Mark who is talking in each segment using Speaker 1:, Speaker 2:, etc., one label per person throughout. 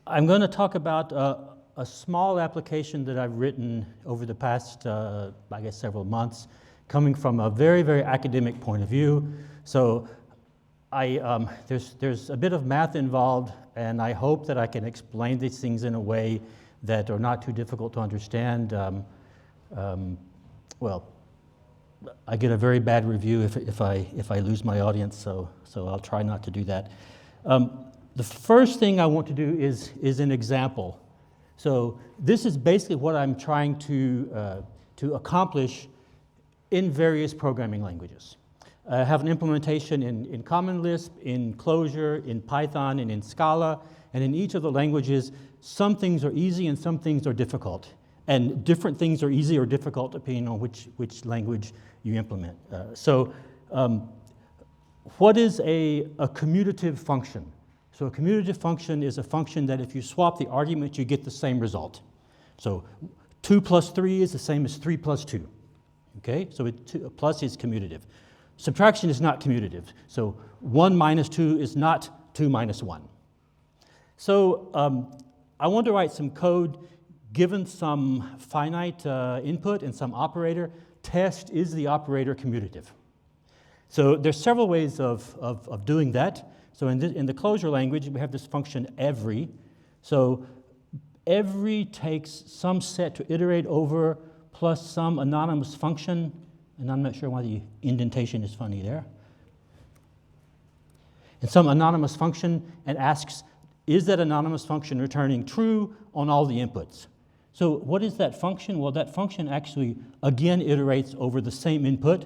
Speaker 1: I'm going to talk about a small application that I've written over the past, I guess, several months, coming from a very, very academic point of view. So there's a bit of math involved, and I hope that I can explain these things in a way that are not too difficult to understand. Well, I get a very bad review if I lose my audience, so I'll try not to do that. The first thing I want to do is an example. So this is basically what I'm trying to accomplish in various programming languages. I have an implementation in Common Lisp, in Clojure, in Python, and in Scala, and in each of the languages, some things are easy and some things are difficult. And different things are easy or difficult depending on which language you implement. What is a commutative function? So a commutative function is a function that if you swap the argument, you get the same result. So 2 plus 3 is the same as 3 plus 2. Okay, so plus is commutative. Subtraction is not commutative. So 1 minus 2 is not 2 minus 1. So I want to write some code given some finite input and some operator. Test, is the operator commutative? So there's several ways of doing that. So in the Clojure language, we have this function every. So every takes some set to iterate over plus some anonymous function, and I'm not sure why the indentation is funny there. And some anonymous function and asks, is that anonymous function returning true on all the inputs? So what is that function? Well, that function actually, again, iterates over the same input.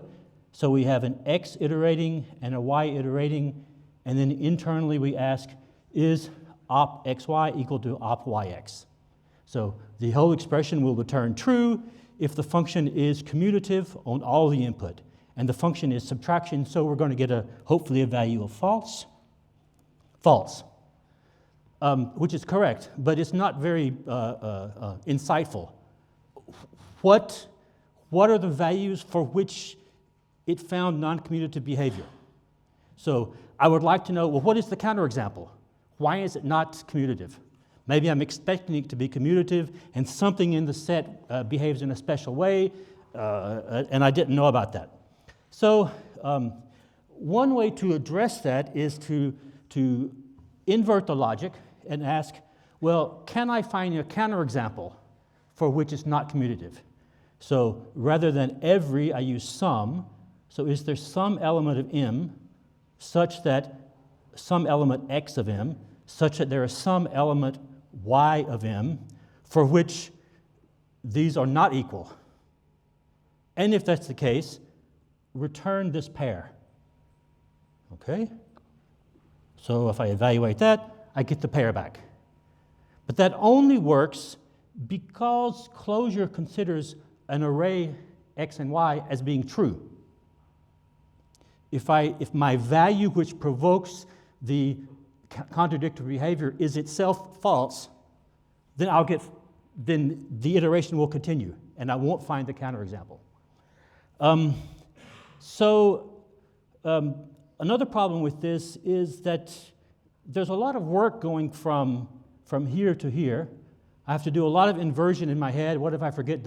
Speaker 1: So we have an x iterating and a y iterating, and then internally we ask, is op xy equal to op yx? So the whole expression will return true if the function is commutative on all the input. And the function is subtraction, so we're going to get hopefully a value of false. False. Which is correct, but it's not very insightful. What are the values for which it found non-commutative behavior? So I would like to know, well, what is the counterexample? Why is it not commutative? Maybe I'm expecting it to be commutative and something in the set behaves in a special way, and I didn't know about that. So one way to address that is to invert the logic and ask, well, can I find a counterexample for which it's not commutative? So rather than every, I use some. So is there some element of m such that some element x of m, such that there is some element y of m for which these are not equal? And if that's the case, return this pair. Okay? So if I evaluate that, I get the pair back. But that only works because Clojure considers an array x and y as being true. If my value which provokes the contradictory behavior is itself false, then the iteration will continue, and I won't find the counterexample. Another problem with this is that there's a lot of work going from here to here. I have to do a lot of inversion in my head. What if I forget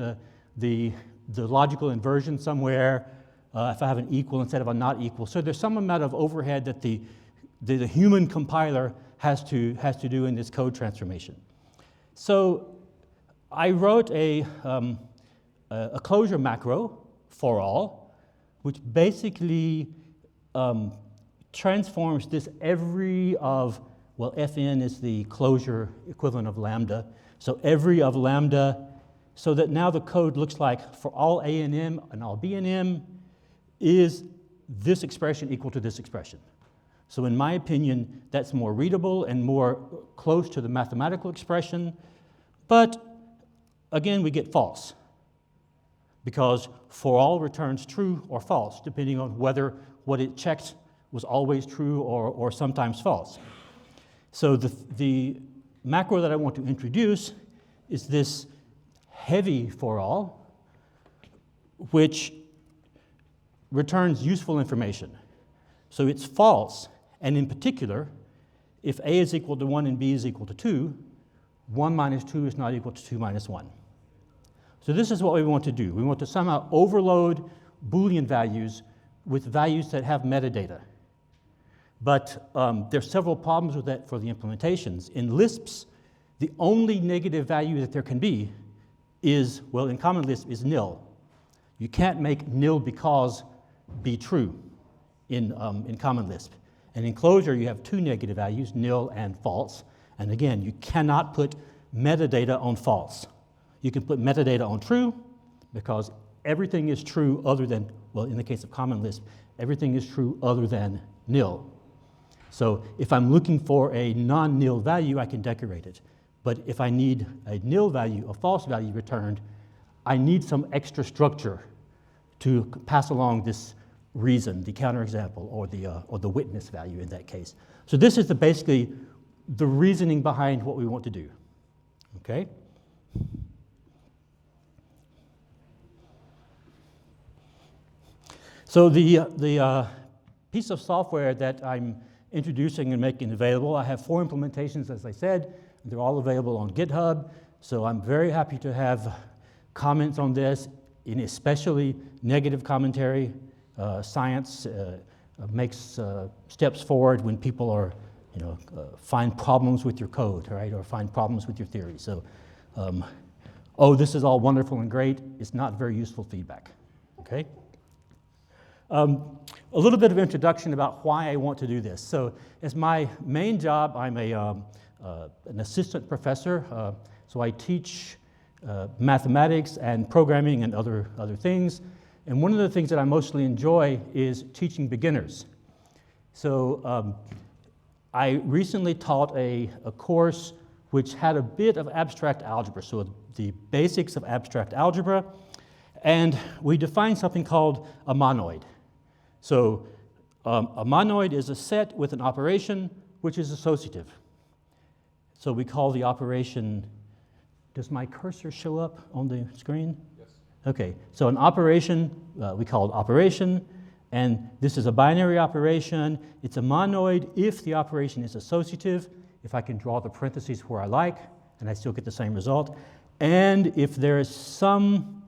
Speaker 1: the logical inversion somewhere? If I have an equal instead of a not equal. So there's some amount of overhead that the human compiler has to do in this code transformation. So I wrote a Clojure macro for all, which basically transforms this every of, well, fn is the Clojure equivalent of lambda. So every of lambda, so that now the code looks like for all a and m and all b and m is this expression equal to this expression. So in my opinion, that's more readable and more close to the mathematical expression. But again, we get false, because for all returns true or false, depending on whether what it checked was always true or sometimes false. So the macro that I want to introduce is this heavy for all, which returns useful information. So it's false, and in particular, if a is equal to 1 and b is equal to 2, 1 minus 2 is not equal to 2 minus 1. So this is what we want to do. We want to somehow overload Boolean values with values that have metadata. But there's several problems with that for the implementations. In Lisps, the only negative value that there can be is, well, in Common Lisp, is nil. You can't make nil because be true in Common Lisp. And in Clojure, you have 2 negative values, nil and false. And again, you cannot put metadata on false. You can put metadata on true because everything is true other than, well, in the case of Common Lisp, everything is true other than nil. So if I'm looking for a non-nil value, I can decorate it. But if I need a nil value, a false value returned, I need some extra structure to pass along this reason, the counterexample, or the witness value in that case. So this is basically the reasoning behind what we want to do. Okay? So the piece of software that I'm introducing and making available, I have 4 implementations, as I said. They're all available on GitHub. So I'm very happy to have comments on this, in especially negative commentary. Science makes steps forward when people are, find problems with your code, right, or find problems with your theory. So, oh, this is all wonderful and great. It's not very useful feedback, okay? A little bit of introduction about why I want to do this. So as my main job, I'm an assistant professor. So I teach mathematics and programming and other things. And one of the things that I mostly enjoy is teaching beginners. So I recently taught a course which had a bit of abstract algebra, so the basics of abstract algebra. And we defined something called a monoid. So a monoid is a set with an operation which is associative. So we call the operation, does my cursor show up on the screen? Yes. Okay, so an operation, we call it operation, and this is a binary operation. It's a monoid if the operation is associative, if I can draw the parentheses where I like, and I still get the same result, and if there is some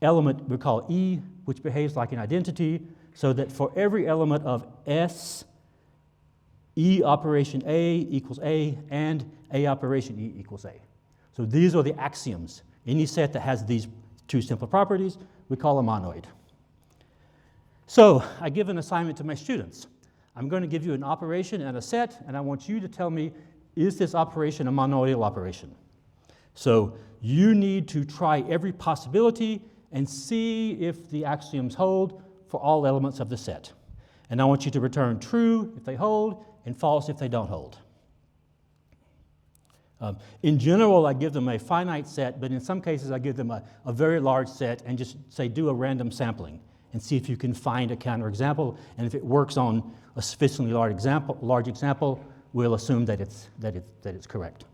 Speaker 1: element we call E, which behaves like an identity, so that for every element of S, E operation A equals A, and A operation E equals A. So these are the axioms. Any set that has these 2 simple properties, we call a monoid. So I give an assignment to my students. I'm going to give you an operation and a set, and I want you to tell me, is this operation a monoidal operation? So you need to try every possibility and see if the axioms hold for all elements of the set. And I want you to return true if they hold and false if they don't hold. In general, I give them a finite set, but in some cases I give them a very large set and just say do a random sampling and see if you can find a counterexample. And if it works on a sufficiently large example, we'll assume that it's correct.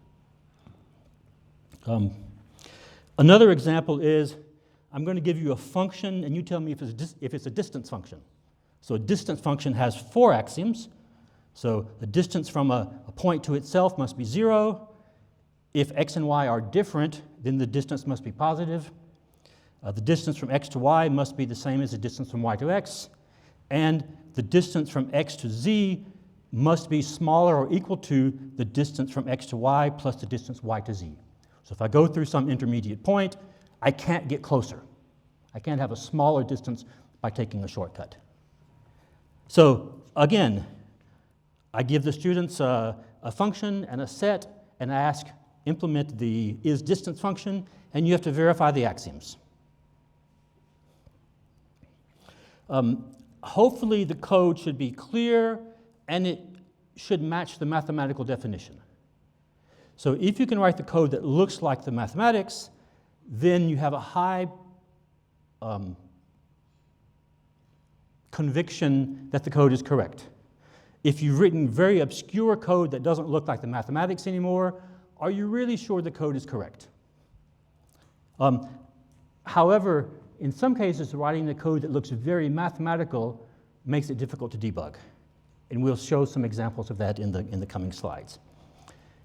Speaker 1: Another example is I'm going to give you a function, and you tell me if it's a distance function. So a distance function has 4 axioms. So the distance from a point to itself must be 0. If x and y are different, then the distance must be positive. The distance from x to y must be the same as the distance from y to x. And the distance from x to z must be smaller or equal to the distance from x to y plus the distance y to z. So if I go through some intermediate point, I can't get closer. I can't have a smaller distance by taking a shortcut. So again, I give the students a function and a set, and I ask, implement the isDistance function, and you have to verify the axioms. Hopefully the code should be clear, and it should match the mathematical definition. So if you can write the code that looks like the mathematics, then you have a high conviction that the code is correct. If you've written very obscure code that doesn't look like the mathematics anymore, are you really sure the code is correct? However, in some cases, writing the code that looks very mathematical makes it difficult to debug. And we'll show some examples of that in the coming slides.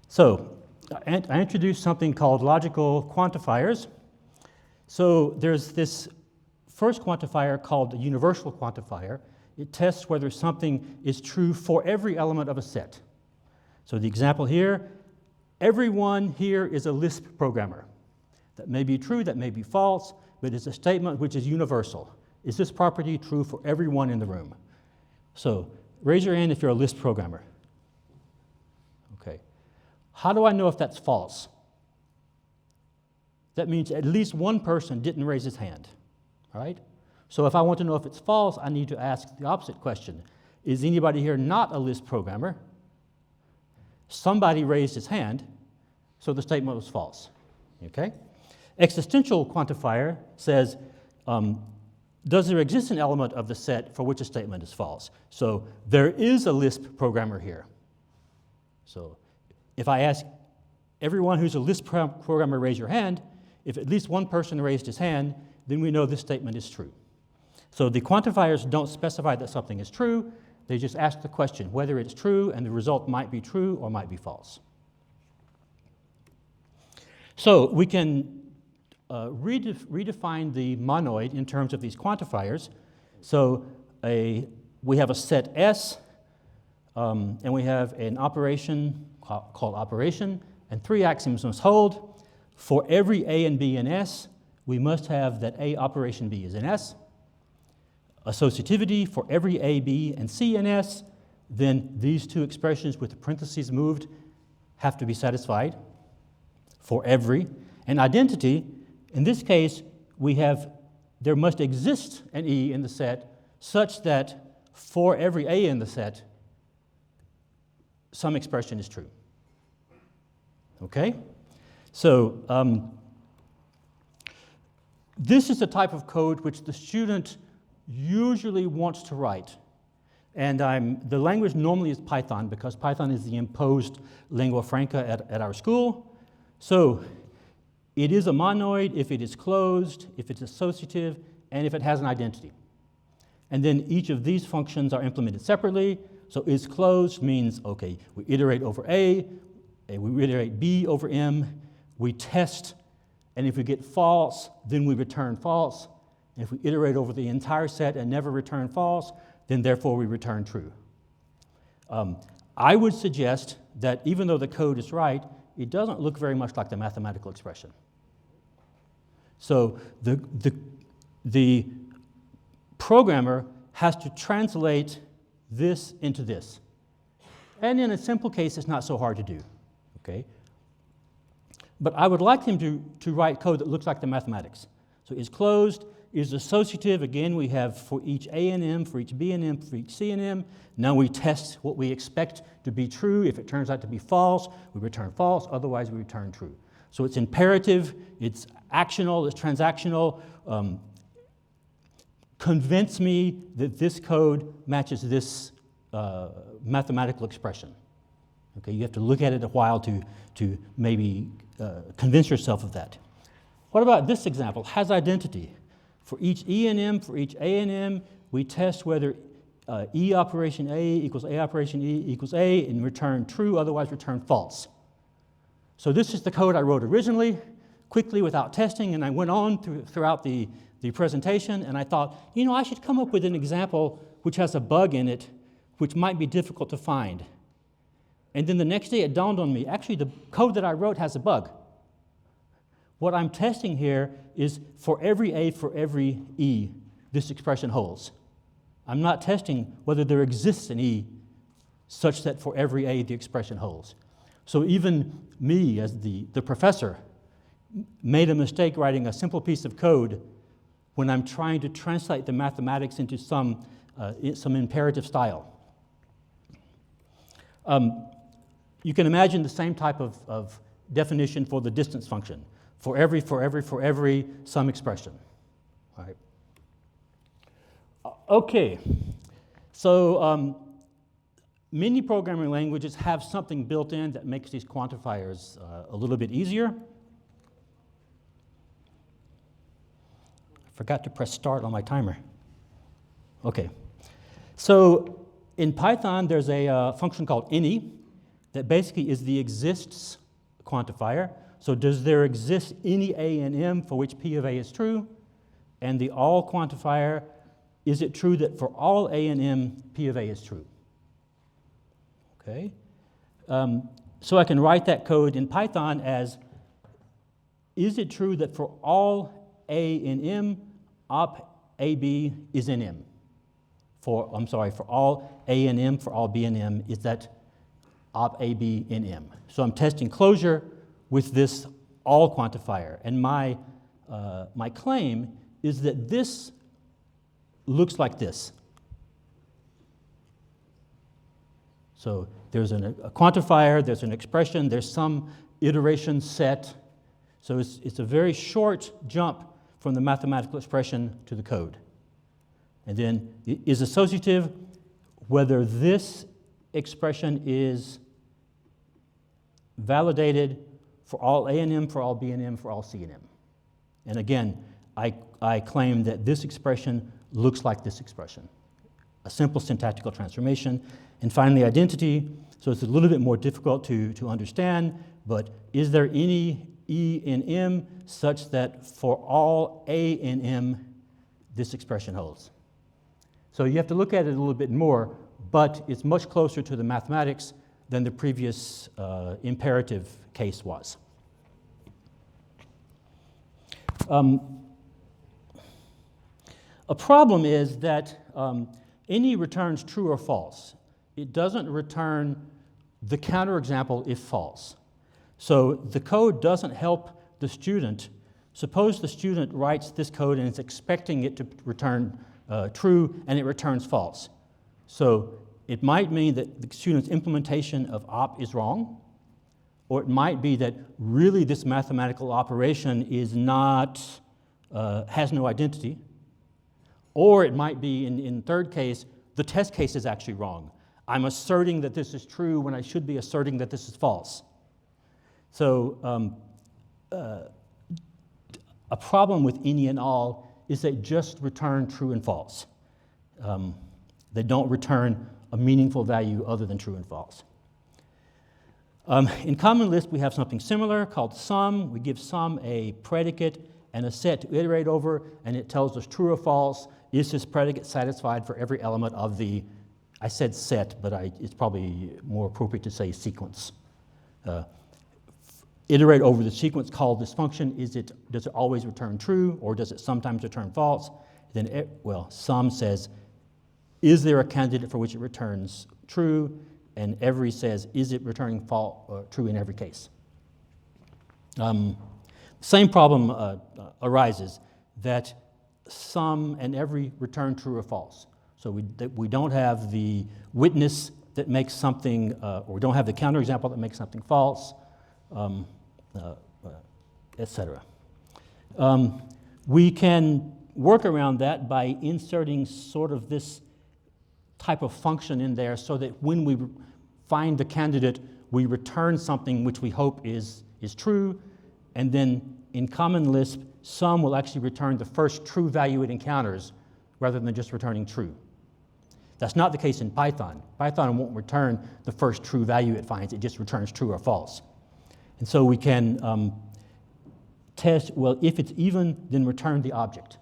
Speaker 1: So I introduced something called logical quantifiers. So there's this first quantifier called the universal quantifier. It tests whether something is true for every element of a set. So the example here, everyone here is a Lisp programmer. That may be true, that may be false, but it's a statement which is universal. Is this property true for everyone in the room? So raise your hand if you're a Lisp programmer. Okay. How do I know if that's false? That means at least one person didn't raise his hand, all right? So if I want to know if it's false, I need to ask the opposite question. Is anybody here not a Lisp programmer? Somebody raised his hand, so the statement was false, okay? Existential quantifier says, does there exist an element of the set for which a statement is false? So there is a Lisp programmer here. So if I ask everyone who's a Lisp programmer raise your hand, if at least one person raised his hand, then we know this statement is true. So the quantifiers don't specify that something is true, they just ask the question whether it's true, and the result might be true or might be false. So we can redefine the monoid in terms of these quantifiers. So we have a set S, and we have an operation called operation, and three axioms must hold. For every A and B in S, we must have that A operation B is in S. Associativity for every A, B, and C in S, then these two expressions with the parentheses moved have to be satisfied for every. And identity, in this case, there must exist an E in the set such that for every A in the set, some expression is true. Okay? So this is the type of code which the student usually wants to write. And the language normally is Python because Python is the imposed lingua franca at our school. So it is a monoid if it is closed, if it's associative, and if it has an identity. And then each of these functions are implemented separately. So is closed means, okay, we iterate over A, we iterate B over M, we test, and if we get false, then we return false. And if we iterate over the entire set and never return false, then therefore we return true. I would suggest that even though the code is right, it doesn't look very much like the mathematical expression. So the programmer has to translate this into this. And in a simple case, it's not so hard to do, okay? But I would like him to write code that looks like the mathematics. So is closed, is associative. Again, we have for each A and M, for each B and M, for each C and M. Now we test what we expect to be true. If it turns out to be false, we return false. Otherwise, we return true. So it's imperative, it's actional, it's transactional. Convince me that this code matches this mathematical expression. Okay, you have to look at it a while to maybe convince yourself of that. What about this example? Has identity. For each E and M, for each A and M, we test whether E operation A equals A operation E equals A and return true, otherwise return false. So this is the code I wrote originally, quickly without testing, and I went on throughout the presentation, and I thought, you know, I should come up with an example which has a bug in it, which might be difficult to find. And then the next day it dawned on me, actually the code that I wrote has a bug. What I'm testing here is for every A, for every E, this expression holds. I'm not testing whether there exists an E such that for every A the expression holds. So even me, as the professor, made a mistake writing a simple piece of code when I'm trying to translate the mathematics into some imperative style. You can imagine the same type of definition for the distance function. For every some expression. All right. Okay, so many programming languages have something built in that makes these quantifiers a little bit easier. I forgot to press start on my timer. Okay, so in Python there's a function called any that basically is the exists quantifier. So does there exist any A and M for which P of A is true? And the all quantifier, is it true that for all A and M, P of A is true? Okay. So I can write that code in Python as, is it true that for all A in M, op AB is in M? For all A in M, for all B in M, is that op AB in M? So I'm testing closure with this all quantifier. And my claim is that this looks like this. So there's a quantifier, there's an expression, there's some iteration set. So it's a very short jump from the mathematical expression to the code. And then is associative whether this expression is validated for all A and M, for all B and M, for all C and M. And again, I claim that this expression looks like this expression. A simple syntactical transformation. And finally, identity. So it's a little bit more difficult to understand, but is there any E in M such that for all A in M, this expression holds? So you have to look at it a little bit more, but it's much closer to the mathematics than the previous imperative case was. A problem is that any returns true or false. It doesn't return the counterexample if false. So the code doesn't help the student. Suppose the student writes this code and is expecting it to return true and it returns false. So it might mean that the student's implementation of op is wrong, or it might be that really this mathematical operation is not, has no identity, or it might be, in third case, the test case is actually wrong. I'm asserting that this is true when I should be asserting that this is false. So a problem with any and all is they just return true and false. They don't return a meaningful value other than true and false. In Common Lisp, we have something similar called sum. We give sum a predicate and a set to iterate over, and it tells us true or false. Is this predicate satisfied for every element of the, I said set, but it's probably more appropriate to say sequence. Iterate over the sequence called this function. Does it always return true, or does it sometimes return false? Then, sum says, is there a candidate for which it returns true? And every says, is it returning false or true in every case? Same problem arises, that sum and every return true or false. So we don't have the witness that makes something, or we don't have the counterexample that makes something false, etc. We can work around that by inserting sort of this type of function in there so that when we find the candidate, we return something which we hope is true, and then in Common Lisp, sum will actually return the first true value it encounters rather than just returning true. That's not the case in Python. Python won't return the first true value it finds, it just returns true or false. And so we can test, well, if it's even, then return the object.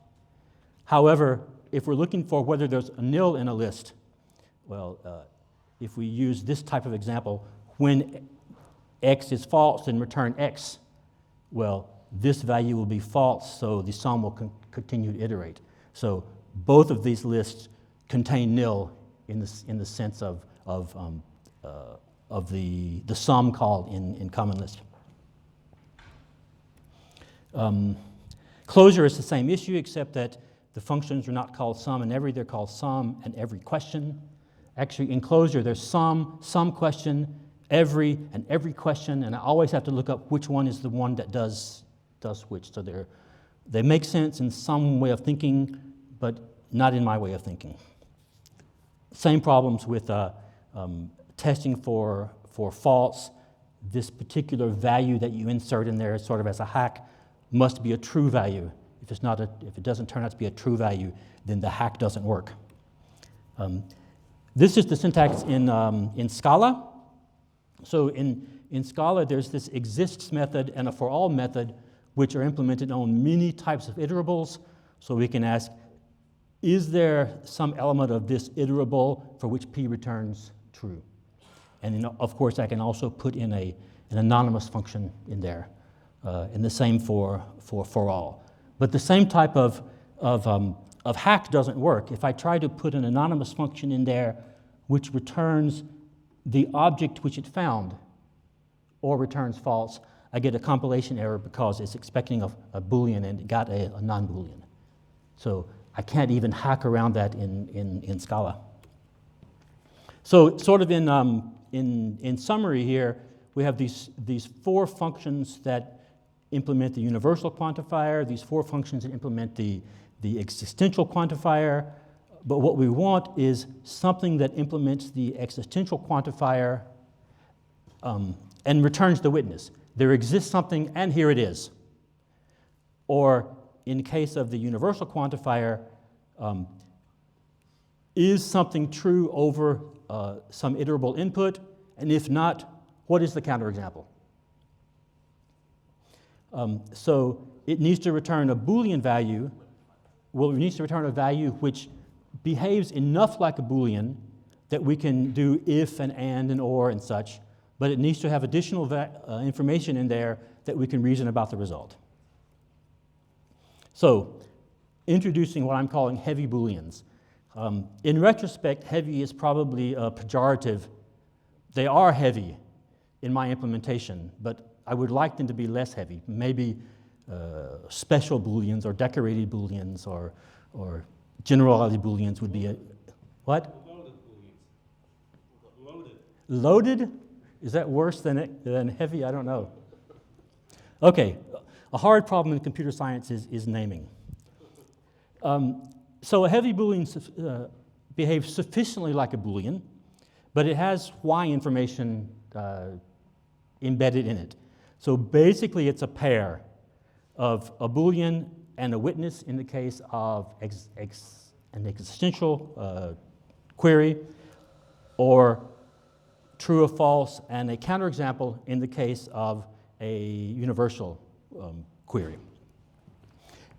Speaker 1: However, if we're looking for whether there's a nil in a list, well, if we use this type of example, when x is false, then return x. Well, this value will be false, so the sum will continue to iterate. So both of these lists contain nil in the sense of the sum called in Common Lisp. Closure is the same issue, except that the functions are not called sum and every, they're called sum and every question. Actually, in closure, there's sum question, every, and every question, and I always have to look up which one is the one that does which. So they make sense in some way of thinking, but not in my way of thinking. Same problems with testing for false. This particular value that you insert in there sort of as a hack must be a true value. If it doesn't turn out to be a true value, then the hack doesn't work. This is the syntax in Scala. So in In Scala, there's this exists method and a for all method, which are implemented on many types of iterables. So we can ask, is there some element of this iterable for which p returns true? And then, of course, I can also put in an anonymous function in there, and the same for all. But the same type of hack doesn't work. If I try to put an anonymous function in there which returns the object which it found or returns false, I get a compilation error because it's expecting a Boolean and it got a non-Boolean. So I can't even hack around that in Scala. So sort of in summary here, we have these 4 functions that implement the universal quantifier, these 4 functions that implement the existential quantifier, but what we want is something that implements the existential quantifier and returns the witness. There exists something, and here it is. Or in the case of the universal quantifier, is something true over some iterable input, and if not, what is the counterexample? So it needs to return a Boolean value. Well, it needs to return a value which behaves enough like a Boolean that we can do if and or and such, but it needs to have additional information in there that we can reason about the result. So, introducing what I'm calling heavy Booleans. In retrospect, heavy is probably a pejorative. They are heavy in my implementation, but I would like them to be less heavy. Maybe special Booleans or decorated Booleans or generality Booleans would be a, what?
Speaker 2: Loaded Booleans. Loaded.
Speaker 1: Loaded? Is that worse than heavy? I don't know. Okay, a hard problem in computer science is naming. So a heavy Boolean behaves sufficiently like a Boolean, but it has Y information embedded in it. So basically it's a pair of a Boolean and a witness in the case of an existential query, or true or false, and a counterexample in the case of a universal query.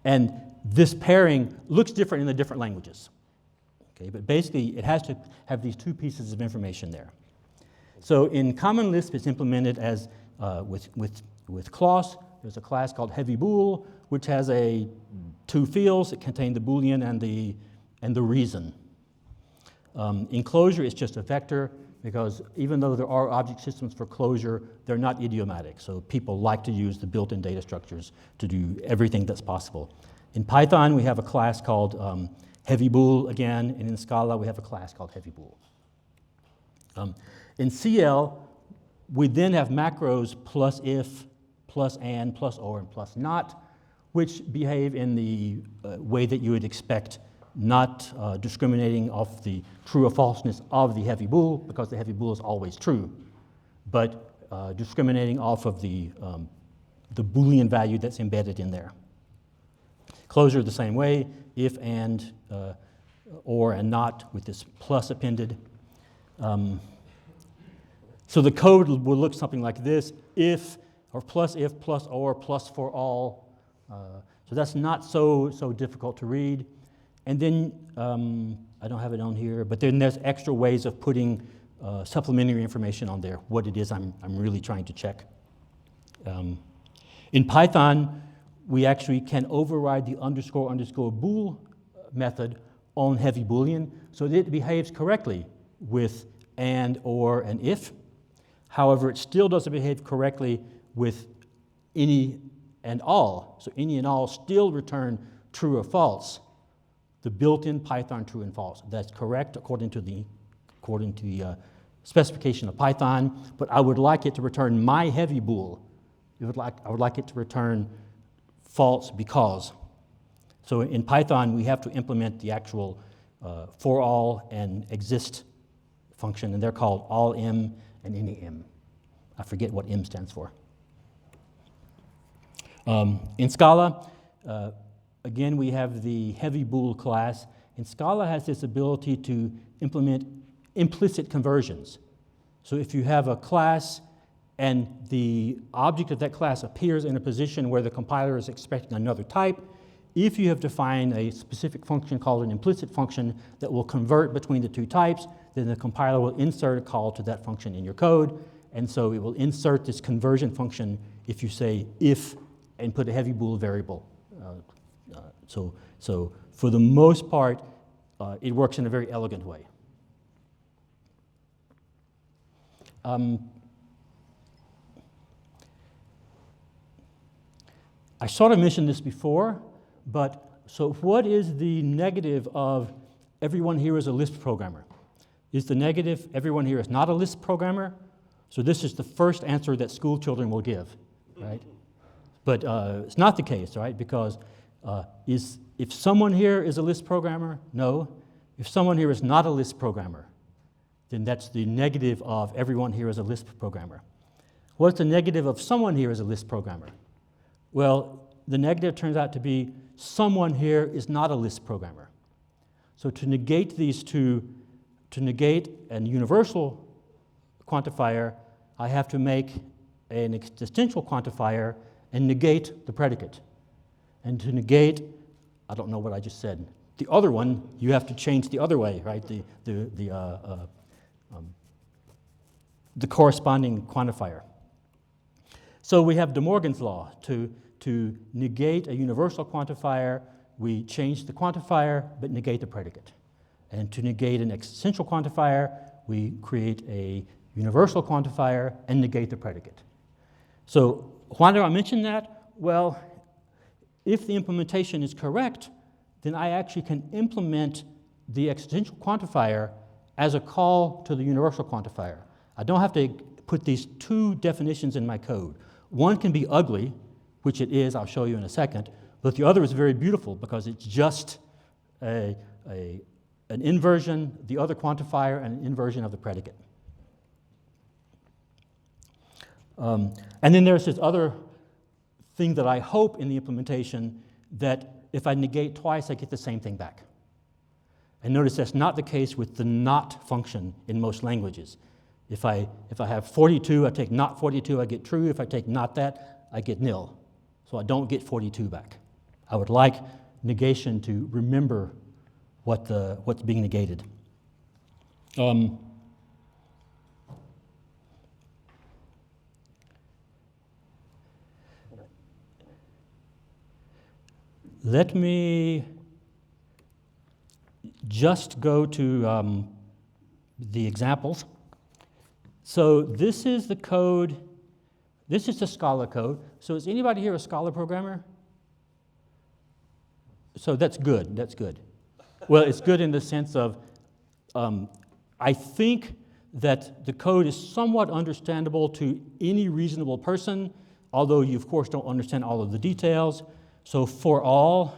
Speaker 1: And this pairing looks different in the different languages. Okay, but basically it has to have these 2 pieces of information there. So in Common Lisp, it's implemented as with clause. There's a class called heavyBool, which has 2 fields that contain the Boolean and the reason. In Clojure, it's just a vector, because even though there are object systems for Clojure, they're not idiomatic. So people like to use the built-in data structures to do everything that's possible. In Python, we have a class called heavyBool again, and in Scala, we have a class called heavyBool. In CL, we then have macros plus if, plus and, plus or, and plus not, which behave in the way that you would expect, not discriminating off the true or falseness of the heavy bool, because the heavy bool is always true, but discriminating off of the Boolean value that's embedded in there. Clojure the same way, if and, or and not, with this plus appended. So the code will look something like this: if, or plus if, plus or, plus for all. So that's not so difficult to read. And then, I don't have it on here, but then there's extra ways of putting supplementary information on there, what it is I'm really trying to check. In Python, we actually can override the underscore bool method on heavy Boolean, so that it behaves correctly with and, or, and if. However, it still doesn't behave correctly with any and all. So any and all still return true or false. The built-in Python true and false. That's correct according to the specification of Python, but I would like it to return my heavy bool. I would like it to return false because. So in Python, we have to implement the actual for all and exist function, and they're called all m and any m. I forget what m stands for. In Scala, again, we have the heavy bool class, and Scala has this ability to implement implicit conversions. So if you have a class and the object of that class appears in a position where the compiler is expecting another type, if you have defined a specific function called an implicit function that will convert between the two types, then the compiler will insert a call to that function in your code, and so it will insert this conversion function if you say if and put a heavy bool variable. So for the most part, it works in a very elegant way. I sort of mentioned this before, but so what is the negative of everyone here is a Lisp programmer? Is the negative everyone here is not a Lisp programmer? So this is the first answer that school children will give, right? But it's not the case, right? Because if someone here is a Lisp programmer, no. If someone here is not a Lisp programmer, then that's the negative of everyone here is a Lisp programmer. What's the negative of someone here is a Lisp programmer? Well, the negative turns out to be someone here is not a Lisp programmer. So to negate these two, to negate a universal quantifier, I have to make an existential quantifier and negate the predicate. And to negate, I don't know what I just said. The other one, you have to change the other way, right? The corresponding quantifier. So we have De Morgan's law. To negate a universal quantifier, we change the quantifier but negate the predicate. And to negate an existential quantifier, we create a universal quantifier and negate the predicate. So why do I mention that? Well, if the implementation is correct, then I actually can implement the existential quantifier as a call to the universal quantifier. I don't have to put these two definitions in my code. One can be ugly, which it is, I'll show you in a second, but the other is very beautiful because it's just an inversion, the other quantifier, and an inversion of the predicate. And then there's this other thing that I hope in the implementation, that if I negate twice, I get the same thing back. And notice that's not the case with the not function in most languages. If I have 42, I take not 42, I get true. If I take not that, I get nil. So I don't get 42 back. I would like negation to remember what's being negated. Let me just go to the examples. So this is the code. This is the Scala code. So is anybody here a Scala programmer? So that's good. That's good. Well, it's good in the sense of I think that the code is somewhat understandable to any reasonable person, although you, of course, don't understand all of the details. So for all,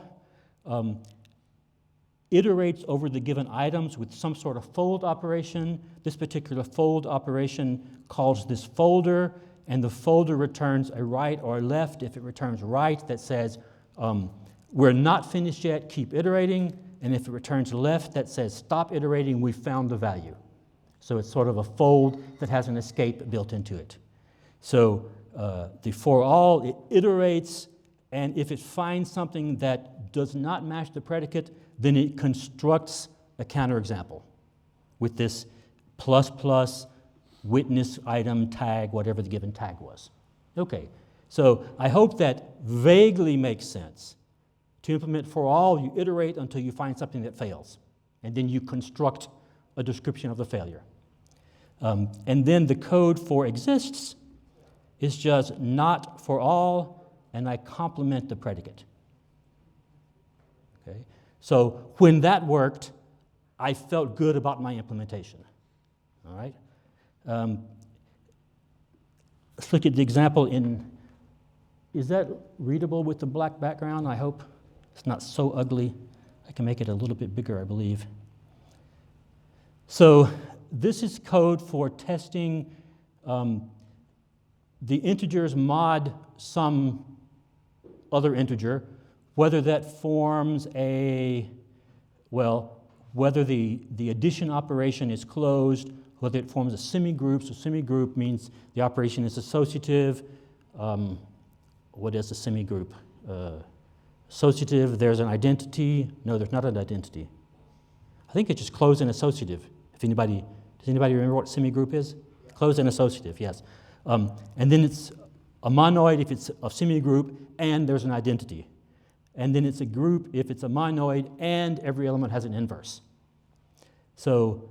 Speaker 1: iterates over the given items with some sort of fold operation. This particular fold operation calls this folder, and the folder returns a right or a left. If it returns right, that says, we're not finished yet, keep iterating. And if it returns left, that says, stop iterating, we found the value. So it's sort of a fold that has an escape built into it. So the for all, it iterates, and if it finds something that does not match the predicate, then it constructs a counterexample with this ++ witness item tag, whatever the given tag was. Okay, so I hope that vaguely makes sense. To implement for all, you iterate until you find something that fails, and then you construct a description of the failure. And then the code for exists is just not for all, and I complement the predicate. Okay? So when that worked, I felt good about my implementation. All right? Let's look at the example in, is that readable with the black background? I hope it's not so ugly. I can make it a little bit bigger, I believe. So this is code for testing the integers mod some other integer, whether that forms a, well, whether the addition operation is closed, whether it forms a semigroup. So semigroup means the operation is associative. What is a semigroup? Associative, there's an identity. No, there's not an identity. I think it's just closed and associative. Does anybody remember what semigroup is? Closed and associative, yes. And then it's a monoid if it's a semigroup and there's an identity. And then it's a group if it's a monoid and every element has an inverse. So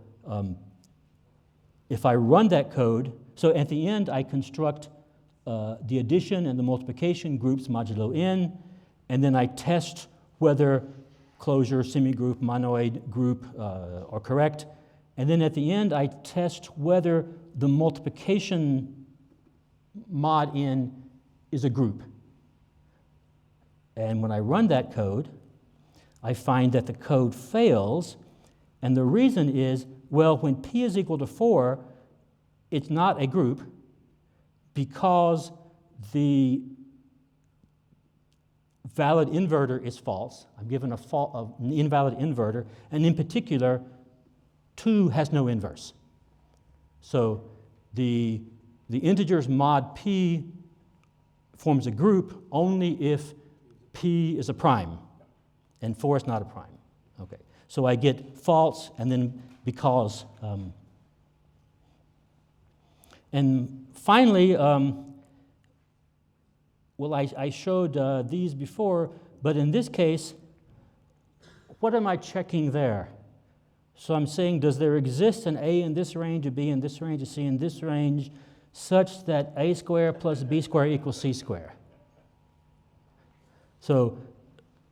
Speaker 1: if I run that code, so at the end I construct the addition and the multiplication groups modulo n, and then I test whether closure, semigroup, monoid, group are correct. And then at the end I test whether the multiplication mod n is a group. And when I run that code, I find that the code fails, and the reason is, well, when p is equal to 4, it's not a group because the valid inverter is false. I'm given an invalid inverter, and in particular, 2 has no inverse. So the integers mod p forms a group only if p is a prime, and 4 is not a prime. Okay, so I get false, and then because. And finally, well, I showed these before, but in this case, what am I checking there? So I'm saying, does there exist an A in this range, a B in this range, a C in this range, such that A squared plus B squared equals C squared? So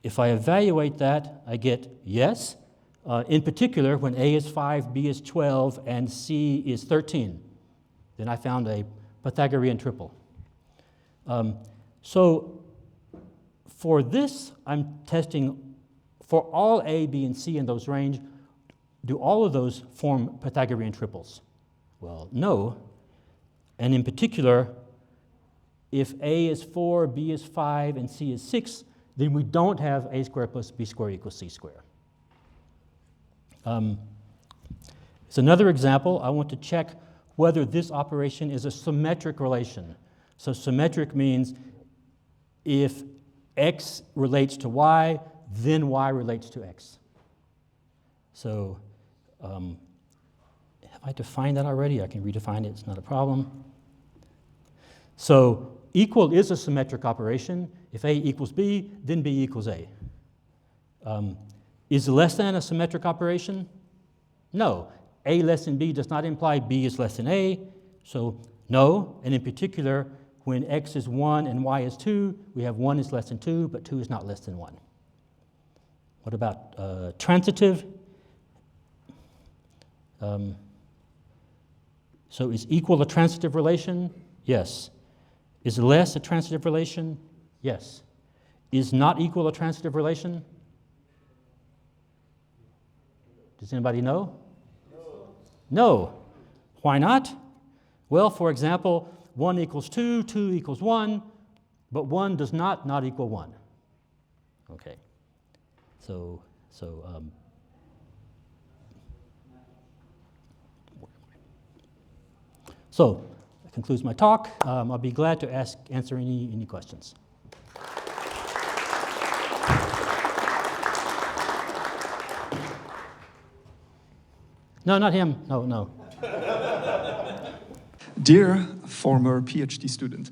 Speaker 1: if I evaluate that, I get yes. In particular, when A is 5, B is 12, and C is 13, then I found a Pythagorean triple. So for this, I'm testing for all A, B, and C in those range, do all of those form Pythagorean triples? Well, no. And in particular, if A is 4, B is 5, and C is 6, then we don't have A squared plus B squared equals C squared. It's another example. I want to check whether this operation is a symmetric relation. So symmetric means if x relates to y, then y relates to x. So have I defined that already? I can redefine it, it's not a problem. So equal is a symmetric operation. If A equals B, then B equals A. Is less than a symmetric operation? No. A less than B does not imply B is less than A, so no. And in particular, when x is 1 and y is 2, we have 1 is less than 2, but 2 is not less than 1. What about transitive? So is equal a transitive relation? Yes. Is less a transitive relation? Yes. Is not equal a transitive relation? Does anybody know? No. Why not? Well, for example, 1 equals 2, 2 equals 1, but 1 does not equal 1. Okay. So that concludes my talk. I'll be glad to answer any questions. No, not him. No.
Speaker 3: Dear former PhD student,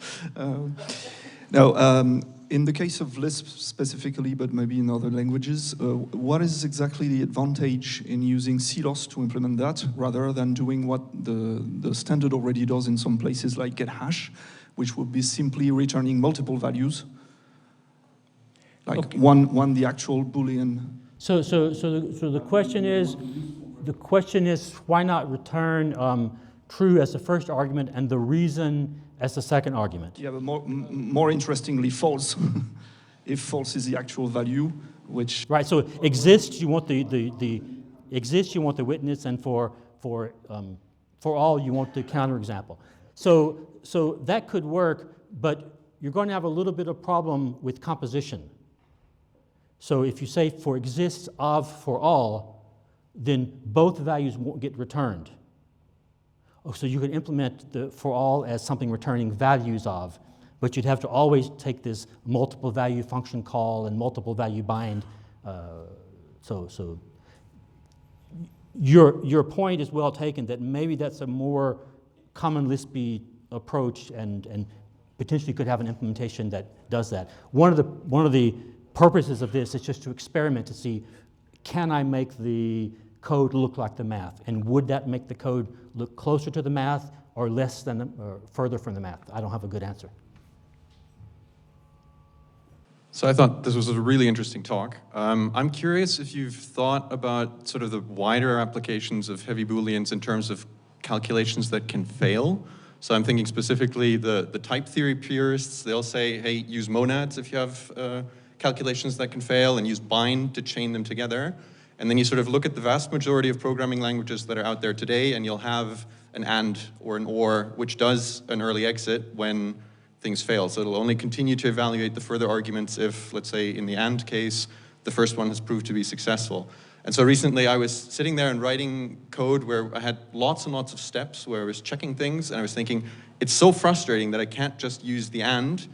Speaker 3: in the case of Lisp specifically, but maybe in other languages, what is exactly the advantage in using CLOS to implement that, rather than doing what the standard already does in some places like getHash, which would be simply returning multiple values, like okay. one the actual Boolean.
Speaker 1: So the question is why not return true as the first argument and the reason as the second argument?
Speaker 3: Yeah, but more interestingly, false. If false is the actual value, which
Speaker 1: right. So exists, you want the exists, you want the witness, and for all, you want the counterexample. So that could work, but you're going to have a little bit of problem with composition. So if you say for exists of for all, then both values won't get returned. Oh, so you could implement the for all as something returning values of, but you'd have to always take this multiple value function call and multiple value bind. So your point is well taken that maybe that's a more common Lispy approach and potentially could have an implementation that does that. One of the purposes of this is just to experiment to see, can I make the code look like the math? And would that make the code look closer to the math or less than, or further from the math? I don't have a good answer.
Speaker 4: So I thought this was a really interesting talk. I'm curious if you've thought about sort of the wider applications of heavy Booleans in terms of calculations that can fail. So I'm thinking specifically the type theory purists, they'll say, hey, use monads if you have calculations that can fail, and use bind to chain them together. And then you sort of look at the vast majority of programming languages that are out there today, and you'll have an and or an or, which does an early exit when things fail. So it'll only continue to evaluate the further arguments if, let's say, in the and case, the first one has proved to be successful. And so recently I was sitting there and writing code where I had lots and lots of steps where I was checking things, and I was thinking, it's so frustrating that I can't just use the and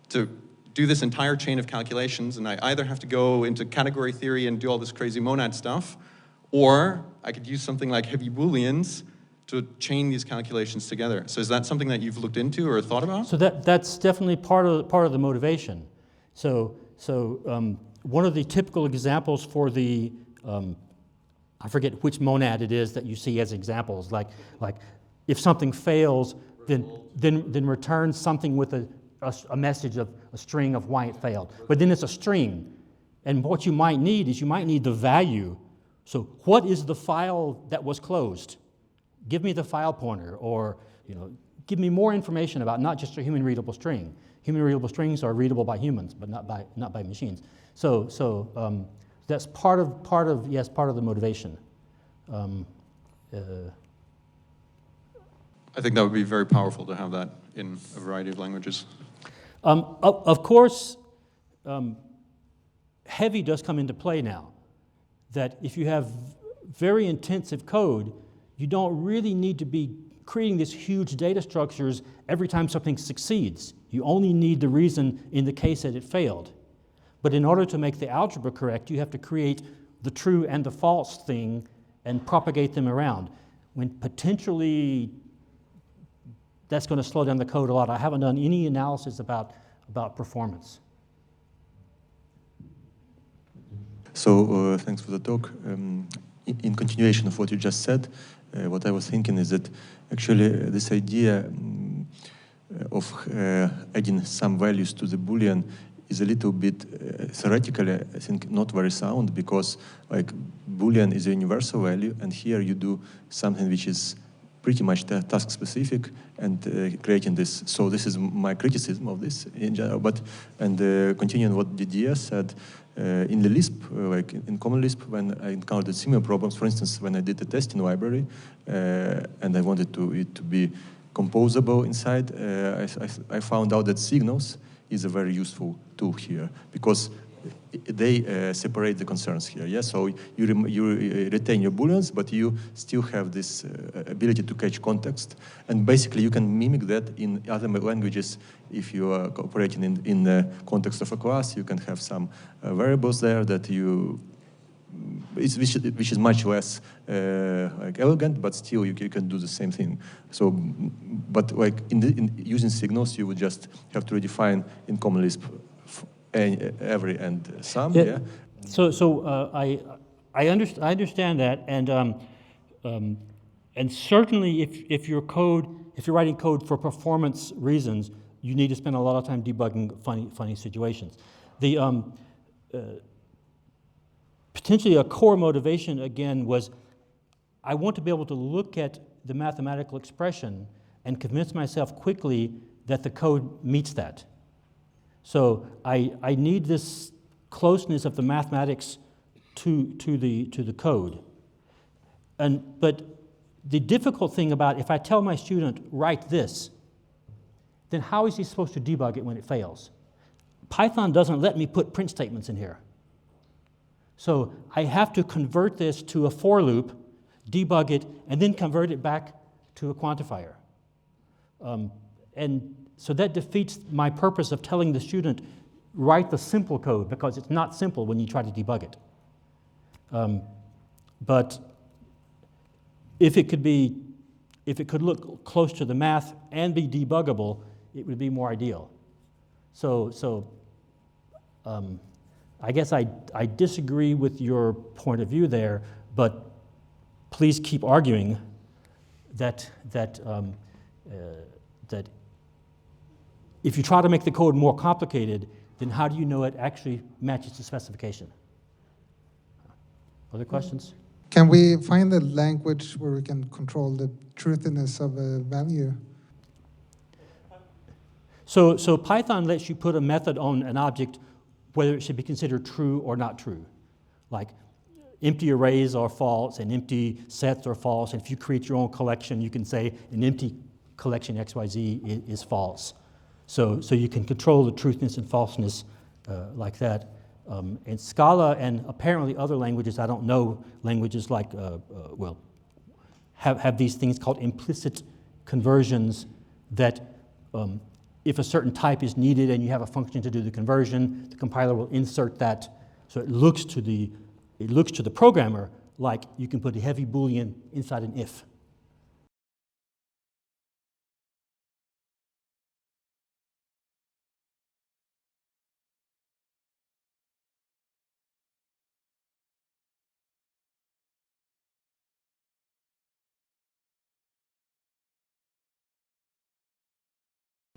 Speaker 4: to do this entire chain of calculations, and I either have to go into category theory and do all this crazy monad stuff, or I could use something like heavy Booleans to chain these calculations together. So is that something that you've looked into or thought about?
Speaker 1: So that's definitely part of the motivation. So one of the typical examples for the I forget which monad it is that you see as examples. Like if something fails, then return something with a message of a string of why it failed. But then it's a string, and what you might need is the value. So what is the file that was closed? Give me the file pointer, or give me more information about not just a human readable string. Human readable strings are readable by humans, but not by machines. So that's part of the motivation.
Speaker 4: I think that would be very powerful to have that in a variety of languages.
Speaker 1: Of course, heavy does come into play now. That if you have very intensive code, you don't really need to be creating these huge data structures every time something succeeds. You only need the reason in the case that it failed. But in order to make the algebra correct, you have to create the true and the false thing and propagate them around. When potentially that's going to slow down the code a lot. I haven't done any analysis about performance.
Speaker 5: So thanks for the talk. In continuation of what you just said, what I was thinking is that actually this idea of adding some values to the Boolean is a little bit theoretically, I think, not very sound, because like Boolean is a universal value, and here you do something which is pretty much task specific and creating this. So this is my criticism of this in general. But continuing what Didier said, in the Lisp, like in Common Lisp, when I encountered similar problems, for instance, when I did a testing library and I wanted it to be composable inside, I found out that signals is a very useful tool here, because they separate the concerns here. Yeah, so you retain your booleans, but you still have this ability to catch context, and basically you can mimic that in other languages. If you are operating in the context of a class, you can have some variables there that which is much less like elegant, but still you can do the same thing. So, but like in using signals, you would just have to redefine in Common Lisp every and some. Yeah.
Speaker 1: So I understand that, and certainly if you're writing code for performance reasons, you need to spend a lot of time debugging funny situations. The potentially a core motivation again was, I want to be able to look at the mathematical expression and convince myself quickly that the code meets that. So I need this closeness of the mathematics to the code. But the difficult thing about, if I tell my student, write this, then how is he supposed to debug it when it fails? Python doesn't let me put print statements in here. So I have to convert this to a for loop, debug it, and then convert it back to a quantifier. And so that defeats my purpose of telling the student, write the simple code, because it's not simple when you try to debug it. But if it could look close to the math and be debuggable, it would be more ideal. So I guess I disagree with your point of view there, but please keep arguing that if you try to make the code more complicated, then how do you know it actually matches the specification? Other questions?
Speaker 6: Can we find a language where we can control the truthiness of a value?
Speaker 1: So Python lets you put a method on an object whether it should be considered true or not true. Like empty arrays are false and empty sets are false. And if you create your own collection, you can say an empty collection XYZ is false. So you can control the truthiness and falseness like that. And Scala and apparently other languages, I don't know, languages like, have these things called implicit conversions that if a certain type is needed and you have a function to do the conversion, the compiler will insert that. So it looks to the programmer like you can put a heavy Boolean inside an if.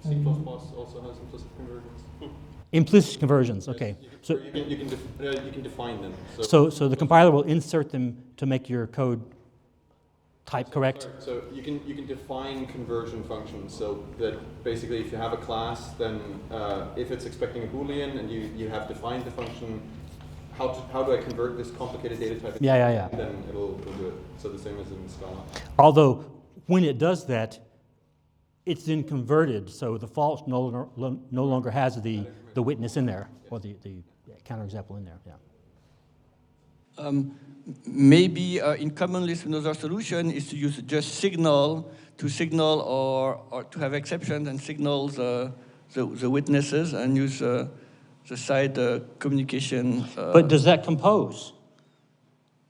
Speaker 4: C++ also has implicit conversions.
Speaker 1: Implicit conversions, okay.
Speaker 4: So you can define them.
Speaker 1: So the compiler will insert them to make your code type correct?
Speaker 4: So you can define conversion functions. So that basically, if you have a class, then if it's expecting a Boolean and you have defined the function, how do I convert this complicated data type?
Speaker 1: Yeah.
Speaker 4: Then it'll do it. So the same as in Scala.
Speaker 1: Although when it does that, it's then converted, so the false no longer has the witness in there, or the counterexample in there. Yeah.
Speaker 7: Maybe in common list, another solution is to use just signal or to have exceptions and signal the witnesses and use the side communication.
Speaker 1: But does that compose?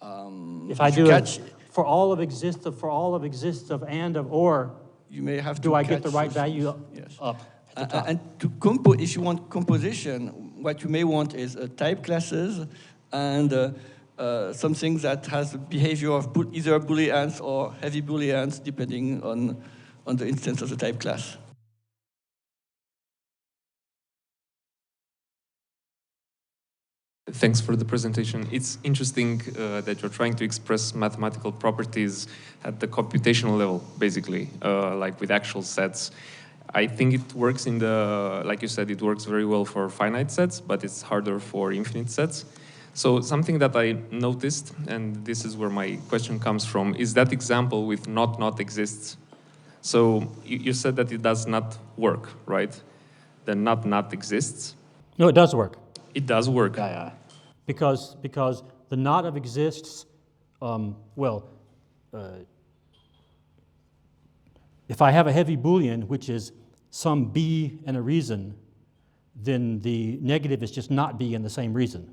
Speaker 1: If I do it for all of exists of and of or,
Speaker 7: you may have to
Speaker 1: do I get the right value
Speaker 7: yes.
Speaker 1: up at the top?
Speaker 7: And to if you want composition, what you may want is type classes and something that has the behavior of either Booleans or heavy Booleans, depending on the instance of the type class.
Speaker 8: Thanks for the presentation. It's interesting that you're trying to express mathematical properties at the computational level, basically, like with actual sets. I think it works like you said, it works very well for finite sets, but it's harder for infinite sets. So something that I noticed, and this is where my question comes from, is that example with not exists. So you said that it does not work, right? The not exists.
Speaker 1: No, it does work.
Speaker 8: It does work.
Speaker 1: Yeah. Because the not of exists, if I have a heavy Boolean, which is some B and a reason, then the negative is just not B and the same reason.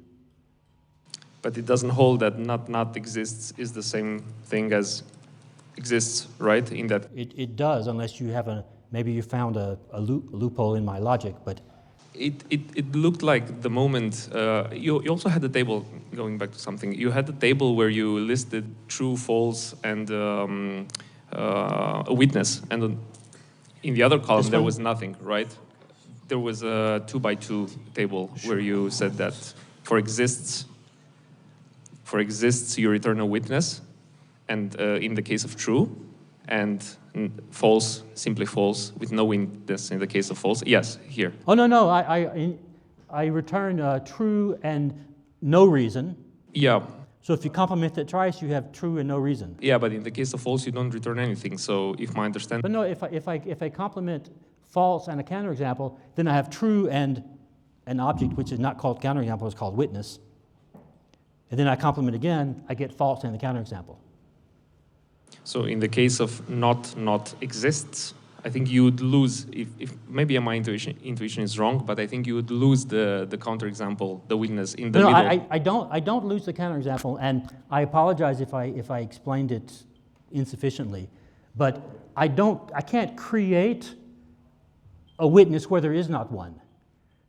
Speaker 8: But it doesn't hold that not exists is the same thing as exists, right? In that
Speaker 1: It does, unless you have maybe you found a loophole in my logic, but
Speaker 8: It looked like the moment, you also had the table, going back to something, you had the table where you listed true, false, and a witness, and in the other column there was nothing, right? There was a 2x2 table where you said that for exists you return a witness, and in the case of true, and false, simply false, with no witness in the case of false. Yes, here.
Speaker 1: Oh, no, I return true and no reason.
Speaker 8: Yeah.
Speaker 1: So if you complement it twice, you have true and no reason.
Speaker 8: Yeah, but in the case of false, you don't return anything. So if my
Speaker 1: But
Speaker 8: understanding...
Speaker 1: no, if I complement false and a counterexample, then I have true and an object which is not called counterexample, it's called witness. And then I complement again, I get false and the counterexample.
Speaker 8: So in the case of not exists, I think you would lose, if maybe my intuition is wrong, but I think you would lose the counterexample, the witness in the
Speaker 1: No,
Speaker 8: middle.
Speaker 1: I don't lose the counterexample, and I apologize if I explained it insufficiently, but I can't create a witness where there is not one.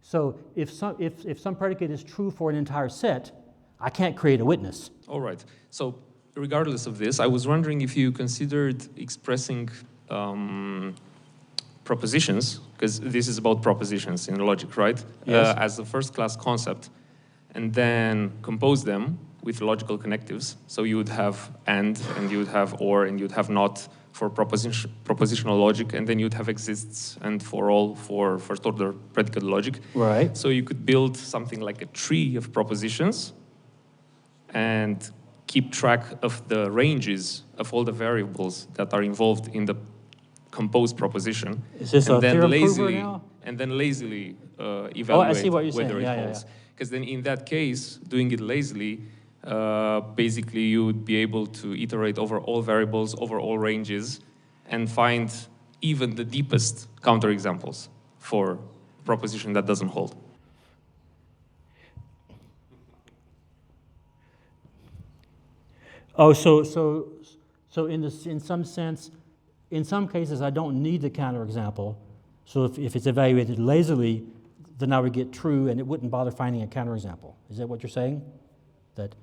Speaker 1: So if some predicate is true for an entire set, I can't create a witness.
Speaker 8: All right. So regardless of this, I was wondering if you considered expressing propositions, because this is about propositions in logic, right?
Speaker 1: Yes.
Speaker 8: As a first-class concept, and then compose them with logical connectives. So you would have and you would have or, and you'd have not for propositional logic, and then you'd have exists and for all for first-order predicate logic.
Speaker 1: Right.
Speaker 8: So you could build something like a tree of propositions and keep track of the ranges of all the variables that are involved in the composed proposition.
Speaker 1: Is this
Speaker 8: and
Speaker 1: a
Speaker 8: then
Speaker 1: theorem
Speaker 8: lazily,
Speaker 1: prover now?
Speaker 8: And then lazily evaluate
Speaker 1: Oh, I see what you're saying.
Speaker 8: whether
Speaker 1: Yeah,
Speaker 8: it
Speaker 1: yeah,
Speaker 8: holds.
Speaker 1: yeah.
Speaker 8: Because then in that case, doing it lazily, basically you would be able to iterate over all variables, over all ranges, and find even the deepest counterexamples for proposition that doesn't hold.
Speaker 1: Oh, so in some sense, in some cases, I don't need the counterexample. So if it's evaluated lazily, then I would get true, and it wouldn't bother finding a counterexample. Is that what you're saying? That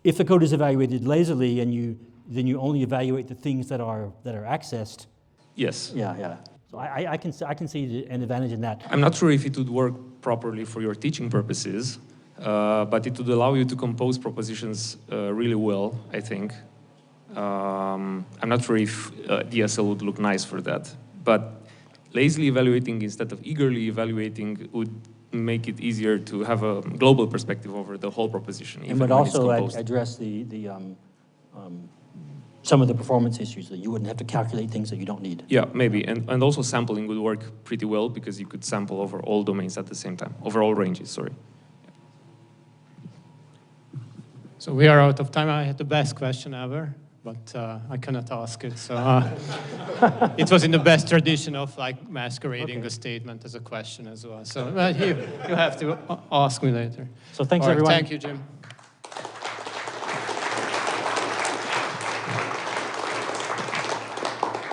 Speaker 1: if the code is evaluated lazily, and then you only evaluate the things that are accessed.
Speaker 8: Yes.
Speaker 1: Yeah. So I can see an advantage in that.
Speaker 8: I'm not sure if it would work properly for your teaching purposes, but it would allow you to compose propositions really well, I think. I'm not sure if DSL would look nice for that, but lazily evaluating instead of eagerly evaluating would make it easier to have a global perspective over the whole proposition.
Speaker 1: And would also address some of the performance issues, that you wouldn't have to calculate things that you don't need.
Speaker 8: Yeah, maybe. And also sampling would work pretty well because you could sample over all domains at the same time, over all ranges, sorry.
Speaker 2: So we are out of time. I had the best question ever, but I cannot ask it. So it was in the best tradition of like masquerading a statement as a question as well. So you have to ask me later.
Speaker 1: So thanks,
Speaker 2: All right,
Speaker 1: everyone.
Speaker 2: thank you, Jim.